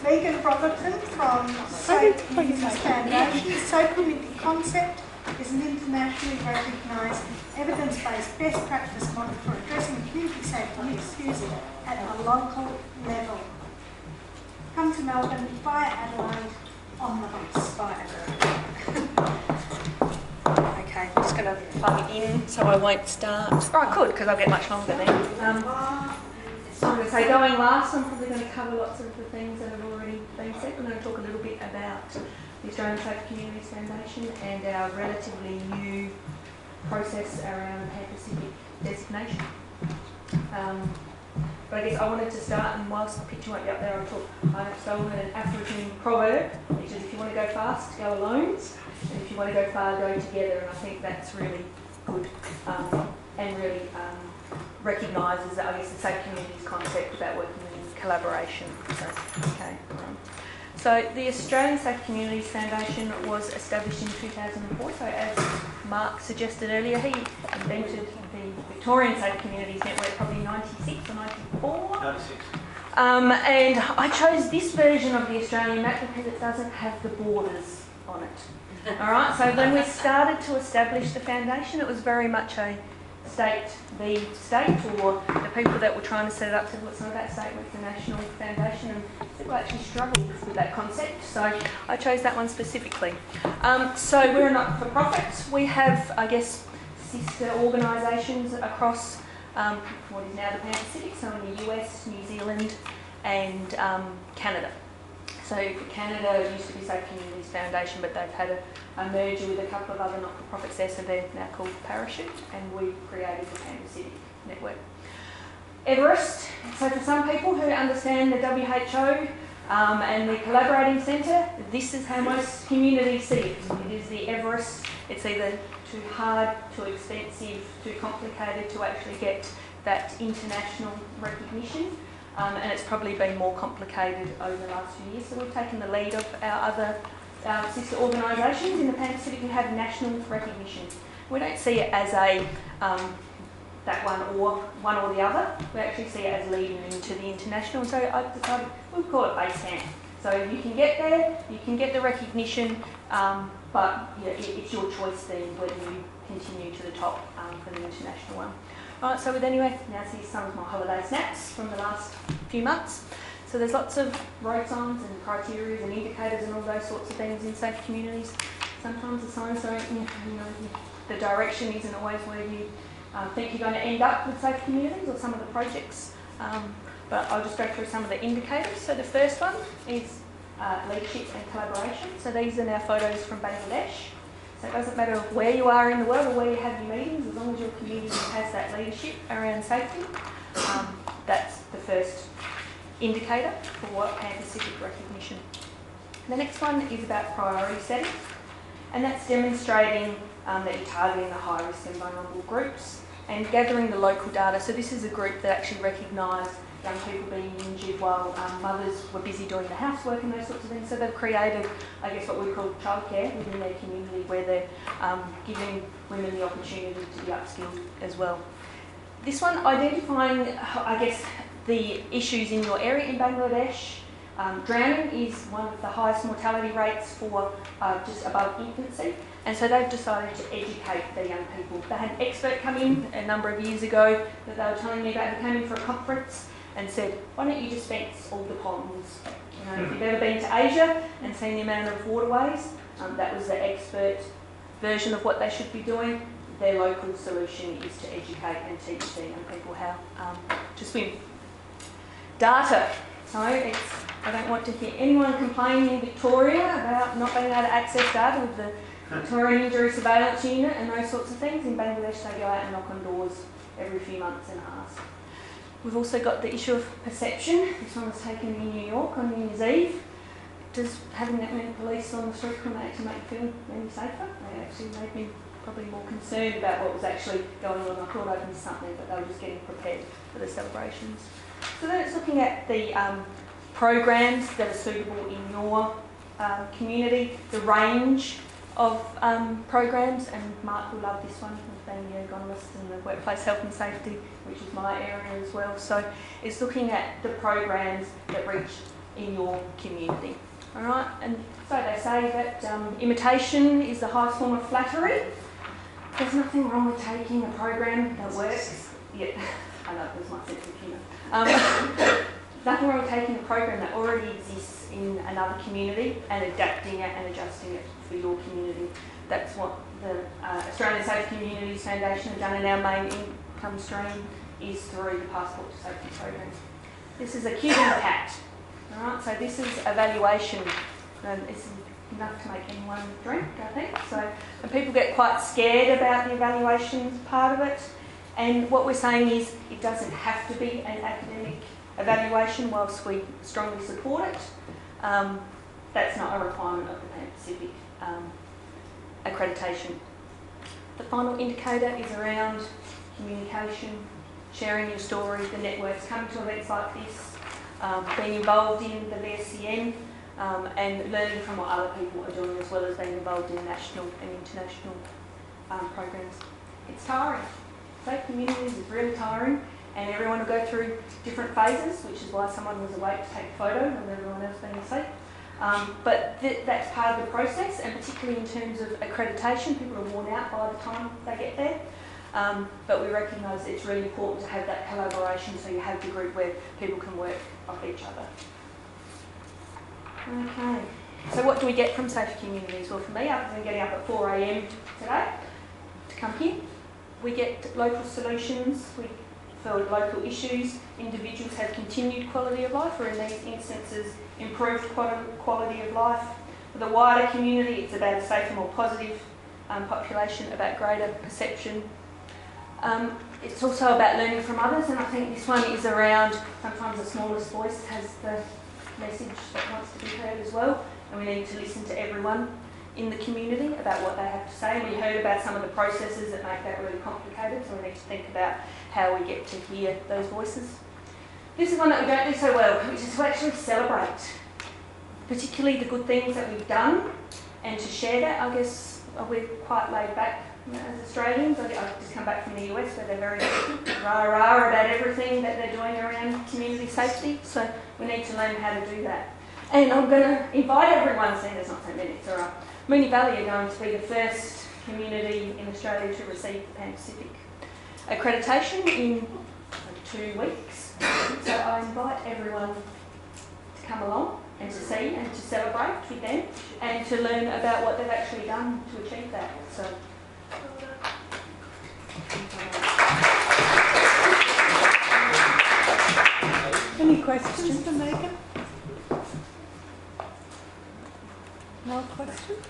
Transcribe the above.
Meegan Brotherton from Safe Communities Foundation. Safe Community Concept is an internationally recognised evidence-based best practice model for addressing community safety issues at a local level. Come to Melbourne via Adelaide on the bus. Okay, I'm just going to plug it in so I won't start. Oh, I could, because I'll get much longer then. So I'm going to say, going last, I'm probably going to cover lots of the things that have already been said. We're going to talk a little bit about the Australian Safe Communities Foundation and our relatively new process around Pan-Pacific designation. But I guess I wanted to start, and whilst the picture won't be up there, I'll talk. I've stolen an African proverb, which is if you want to go fast, go alone, and if you want to go far, go together. And I think that's really good and really recognises, I guess, the safe communities concept about working in collaboration. So, okay. So the Australian Safe Communities Foundation was established in 2004. So as Mark suggested earlier, he invented the Victorian Safe Communities Network probably 96 or 94. 96. And I chose this version of the Australian map because it doesn't have the borders on it. All right. So when we started to establish the foundation, it was very much a state v state, or the people that were trying to set it up said, well, it's not about state, it's the national foundation, and people actually struggled with that concept, so I chose that one specifically. So we're a not-for-profit. We have, I guess, sister organisations across what is now the Pan-Pacific, so in the US, New Zealand and Canada. So for Canada, it used to be Safe Communities Foundation, but they've had a merger with a couple of other not-for-profits there, so they're now called Parachute, and we created the Pan-Pacific Network. Everest, so for some people who understand the WHO and the Collaborating Centre, this is how most communities see it. It is the Everest. It's either too hard, too expensive, too complicated to actually get that international recognition. And it's probably been more complicated over the last few years. So we've taken the lead of our other sister organisations in the Pan-Pacific who have national recognition. We don't see it as a that one or the other. We actually see it as leading into the international. So I've decided we'll call it base camp. So you can get there, you can get the recognition, but yeah, it's your choice then whether you continue to the top for the international one. Right, so anyway, now see some of my holiday snaps from the last few months. So there's lots of road signs and criteria and indicators and all those sorts of things in safe communities. Sometimes the signs don't, the direction isn't always where you think you're going to end up with safe communities or some of the projects. But I'll just go through some of the indicators. So the first one is leadership and collaboration. So these are now photos from Bangladesh. So it doesn't matter where you are in the world or where you have your meetings, as long as your community has that leadership around safety. That's the first indicator for what Pan-Pacific recognition. The next one is about priority setting, and that's demonstrating that you're targeting the high risk and vulnerable groups and gathering the local data. So this is a group that actually recognised young people being injured while mothers were busy doing the housework and those sorts of things. So they've created, I guess, what we call childcare within their community, where they're giving women the opportunity to be upskilled as well. This one, identifying, I guess, the issues in your area in Bangladesh. Drowning is one of the highest mortality rates for just above infancy, and so they've decided to educate their young people. They had an expert come in a number of years ago that they were telling me about. He came in for a conference and said, why don't you just fence all the ponds? If you've ever been to Asia and seen the amount of waterways, that was the expert version of what they should be doing. Their local solution is to educate and teach their young people how to swim. Data. So I don't want to hear anyone complaining in Victoria about not being able to access data with the Victorian Injury Surveillance Unit and those sorts of things. In Bangladesh, they go out and knock on doors every few months and ask. We've also got the issue of perception. This one was taken in New York on New Year's Eve. Does having that many police on the street corner actually make you feel any safer? They actually made me probably more concerned about what was actually going on. I thought I'd missed something, but they were just getting prepared for the celebrations. So then it's looking at the programs that are suitable in your community, the range of programs, and Mark will love this one, with being the ergonomist and the workplace health and safety, which is my area as well. So it's looking at the programs that reach in your community. All right, and so they say that imitation is the highest form of flattery. There's nothing wrong with taking a program that works. Yeah, I know, it was my sense of humour. Nothing wrong with taking a program that already exists in another community and adapting it and adjusting it for your community. That's what the Australian Safe Communities Foundation have done, and our main income stream is through the Passport to Safety program. This is a Cuban cat. All right, so this is evaluation. It's enough to make anyone drink, I think. So and people get quite scared about the evaluation part of it. And what we're saying is it doesn't have to be an academic evaluation, whilst we strongly support it. That's not a requirement of the Pan Pacific accreditation. The final indicator is around communication, sharing your story, the networks, coming to events like this, being involved in the VSCN, and learning from what other people are doing, as well as being involved in national and international programs. It's tiring. Safe communities is really tiring, and everyone will go through different phases, which is why someone was awake to take a photo of everyone else being safe. But that's part of the process, and particularly in terms of accreditation, people are worn out by the time they get there. But we recognise that it's really important to have that collaboration, so you have the group where people can work off each other. Okay, so what do we get from Safe Communities? Well, for me, other than getting up at 4 a.m. today to come here, we get local solutions for local issues. Individuals have continued quality of life, or in these instances, improved quality of life. For the wider community, it's about a safer, more positive population, about greater perception. It's also about learning from others, and I think this one is around sometimes the smallest voice has the message that wants to be heard as well, and we need to listen to everyone in the community about what they have to say. And we heard about some of the processes that make that really complicated, so we need to think about how we get to hear those voices. This is one that we don't do so well, which is to actually celebrate, particularly the good things that we've done, and to share that. I guess we're quite laid back as Australians. I've just come back from the US where they're very rah-rah about everything that they're doing around community safety, so we need to learn how to do that. And I'm going to invite everyone, seeing there's not so many, it's all right. Moonee Valley are going to be the first community in Australia to receive the Pan Pacific accreditation in 2 weeks. So I invite everyone to come along and to see and to celebrate with them and to learn about what they've actually done to achieve that. So. Any questions for Meegan? No questions?